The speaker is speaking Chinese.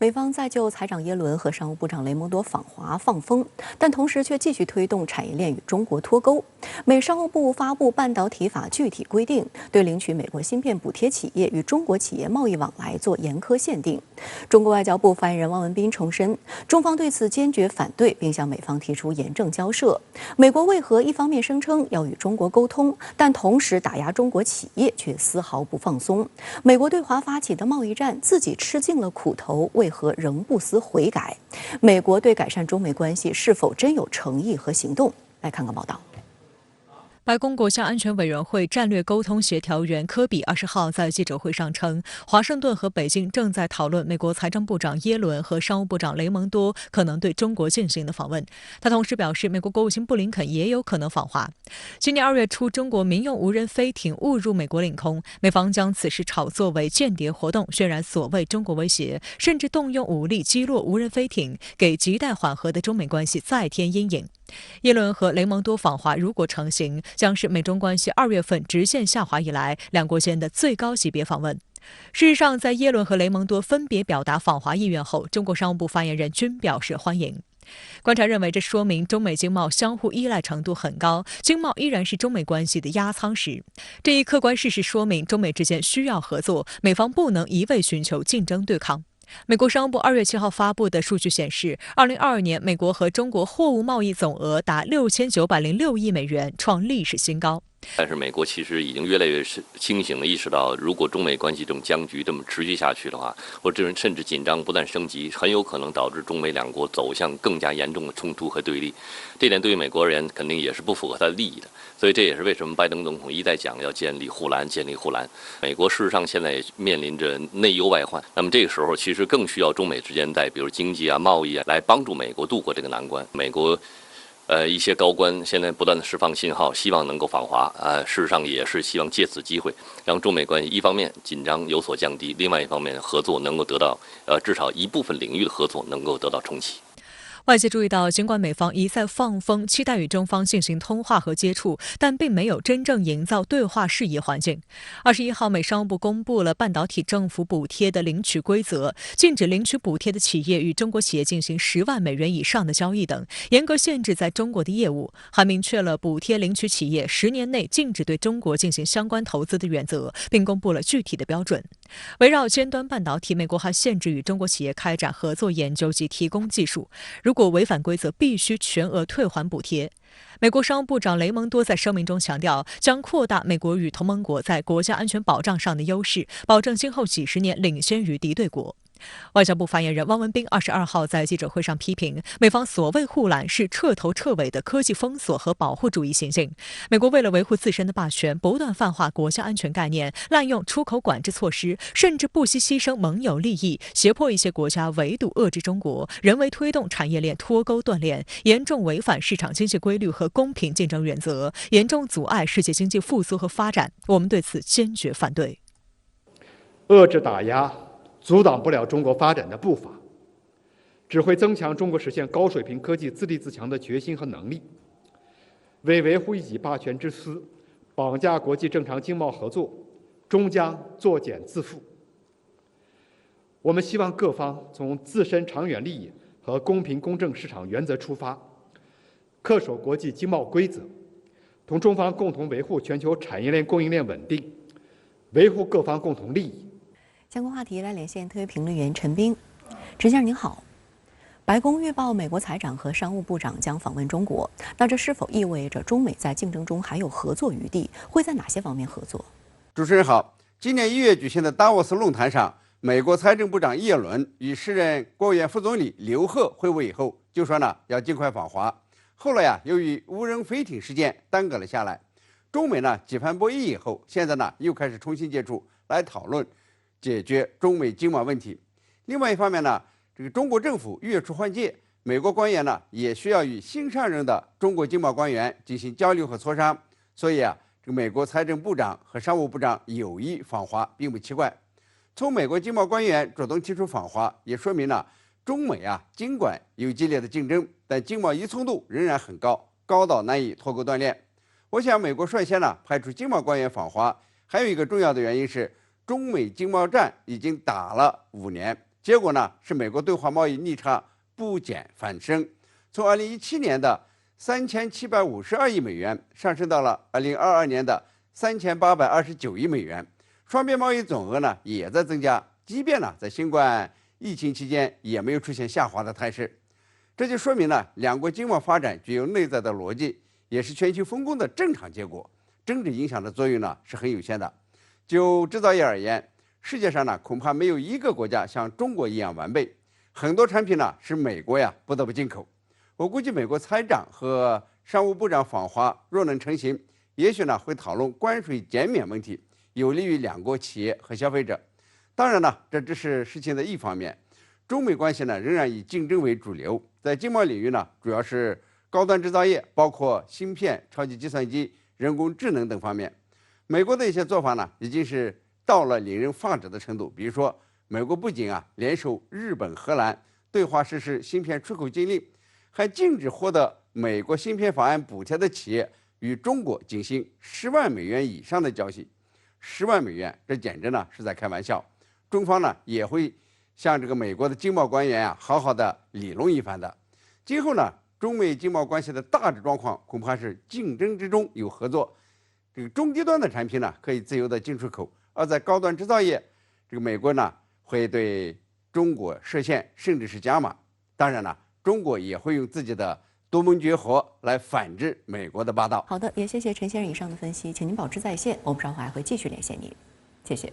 美方在就财长耶伦和商务部长雷蒙多访华放风，但同时却继续推动产业链与中国脱钩。美商务部发布半导体法具体规定，对领取美国芯片补贴企业与中国企业贸易往来做严苛限定。中国外交部发言人汪文斌重申，中方对此坚决反对，并向美方提出严正交涉。美国为何一方面声称要与中国沟通，但同时打压中国企业，却丝毫不放松？美国对华发起的贸易战，自己吃尽了苦头，为何仍不思悔改？美国对改善中美关系是否真有诚意和行动？来看看报道。白宫国家安全委员会战略沟通协调员科比20号在记者会上称，华盛顿和北京正在讨论美国财政部长耶伦和商务部长雷蒙多可能对中国进行的访问。他同时表示，美国国务卿布林肯也有可能访华。今年2月初，中国民用无人飞艇误入美国领空，美方将此事炒作为间谍活动，渲染所谓中国威胁，甚至动用武力击落无人飞艇，给亟待缓和的中美关系再添阴影。耶伦和雷蒙多访华如果成行，将是美中关系2月份直线下滑以来两国间的最高级别访问。事实上，在耶伦和雷蒙多分别表达访华意愿后，中国商务部发言人均表示欢迎。观察认为，这说明中美经贸相互依赖程度很高，经贸依然是中美关系的压舱石。这一客观事实说明，中美之间需要合作，美方不能一味寻求竞争对抗。美国商务部2月7号发布的数据显示，2022年美国和中国货物贸易总额达6906亿美元，创历史新高。但是美国其实已经越来越清醒地意识到，如果中美关系这种僵局这么持续下去的话，或者甚至紧张不断升级，很有可能导致中美两国走向更加严重的冲突和对立。这点对于美国人肯定也是不符合他的利益的。所以这也是为什么拜登总统一再讲要建立护栏，建立护栏。美国事实上现在面临着内忧外患，那么这个时候其实更需要中美之间在比如经济啊、贸易啊来帮助美国度过这个难关。美国一些高官现在不断的释放信号，希望能够访华，事实上也是希望借此机会让中美关系一方面紧张有所降低，另外一方面合作能够得到至少一部分领域的合作能够得到重启。外界注意到，尽管美方一再放风，期待与中方进行通话和接触，但并没有真正营造对话适宜环境。21号，美商务部公布了半导体政府补贴的领取规则，禁止领取补贴的企业与中国企业进行10万美元以上的交易等，严格限制在中国的业务，还明确了补贴领取企业10年内禁止对中国进行相关投资的原则，并公布了具体的标准。围绕尖端半导体，美国还限制与中国企业开展合作研究及提供技术，如果违反规则，必须全额退还补贴。美国商务部长雷蒙多在声明中强调，将扩大美国与同盟国在国家安全保障上的优势，保证今后几十年领先于敌对国。外交部发言人汪文斌22号在记者会上批评，美方所谓护栏是彻头彻尾的科技封锁和保护主义行径。美国为了维护自身的霸权，不断泛化国家安全概念，滥用出口管制措施，甚至不惜牺牲盟友利益，胁迫一些国家围堵遏制中国，人为推动产业链脱钩断链，严重违反市场经济规律和公平竞争原则，严重阻碍世界经济复苏和发展。我们对此坚决反对。遏制打压阻挡不了中国发展的步伐，只会增强中国实现高水平科技自立自强的决心和能力，为维护一己霸权之私，绑架国际正常经贸合作，终将作茧自缚。我们希望各方从自身长远利益和公平公正市场原则出发，恪守国际经贸规则，同中方共同维护全球产业链供应链稳定，维护各方共同利益。相关话题来连线特约评论员陈斌。陈先生您好，白宫预报美国财长和商务部长将访问中国，那这是否意味着中美在竞争中还有合作余地？会在哪些方面合作？主持人好，今年1月举行的达沃斯论坛上，美国财政部长耶伦与时任国务院副总理刘鹤会晤以后，就说要尽快访华。后来由于无人飞艇事件耽搁了下来，中美几番博弈以后，现在又开始重新接触来讨论解决中美经贸问题。另外一方面这个中国政府月初换届，美国官员也需要与新上任的中国经贸官员进行交流和磋商，所以这个美国财政部长和商务部长有意访华并不奇怪。从美国经贸官员主动提出访华，也说明中美尽管有激烈的竞争，但经贸依存度仍然很高，高到难以脱钩断链。我想美国率先派出经贸官员访华，还有一个重要的原因是中美经贸战已经打了5年，结果呢是美国对华贸易逆差不减反升，从2017年的3752亿美元上升到了2022年的3829亿美元，双边贸易总额呢也在增加，即便呢在新冠疫情期间也没有出现下滑的态势。这就说明呢，两国经贸发展具有内在的逻辑，也是全球分工的正常结果。政治影响的作用呢是很有限的。就制造业而言，世界上呢恐怕没有一个国家像中国一样完备，很多产品呢是美国呀不得不进口。我估计美国财长和商务部长访华若能成行，也许呢会讨论关税减免问题，有利于两国企业和消费者。当然呢，这只是事情的一方面。中美关系呢仍然以竞争为主流，在经贸领域呢主要是高端制造业，包括芯片、超级计算机、人工智能等方面。美国的一些做法呢已经是到了令人发指的程度，比如说，美国不仅联手日本、荷兰对华实施芯片出口禁令，还禁止获得美国芯片法案补贴的企业与中国进行10万美元以上的交易。10万美元，这简直呢是在开玩笑。中方呢也会向这个美国的经贸官员好好的理论一番的。今后呢，中美经贸关系的大致状况恐怕是竞争之中有合作。这个中低端的产品呢可以自由的进出口，而在高端制造业，这个美国呢会对中国设限，甚至是加码。当然了，中国也会用自己的独门绝活来反制美国的霸道。好的，也谢谢陈先生以上的分析，请您保持在线，我们稍后还会继续连线您，谢谢。